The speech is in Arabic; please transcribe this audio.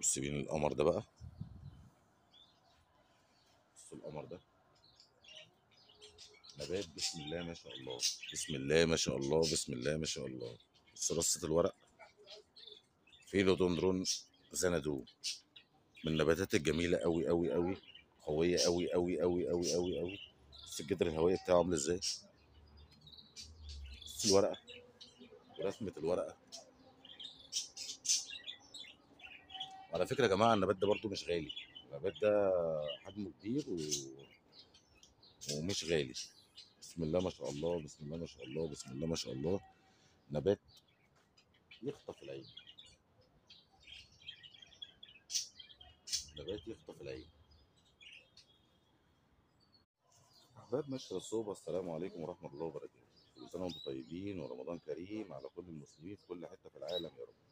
سيبين القمر ده بقى. بصوا القمر ده نبات، بسم الله ما شاء الله، بسم الله ما شاء الله، بسم الله ما شاء الله. بص رصة الورق، فيلودندرون زنادو، من النباتات الجميلة أوي أوي أوي، قوية أوي أوي أوي أوي أوي أوي. بص الجدر الهوائي بتاعه عامل ازاي، بص الورقة ورسمة الورقة. وعلى فكرة يا جماعة النبات ده برضو مش غالي، النبات ده حجمه كبير ومش غالي. بسم الله ما شاء الله، بسم الله ما شاء الله، بسم الله ما شاء الله. نبات يخطف العين، نبات يخطف العين. أحباب مشرق الصوبة، السلام عليكم ورحمة الله وبركاته. كل سنة وأنتم طيبين ورمضان كريم على كل المسلمين في كل حتة في العالم يا رب.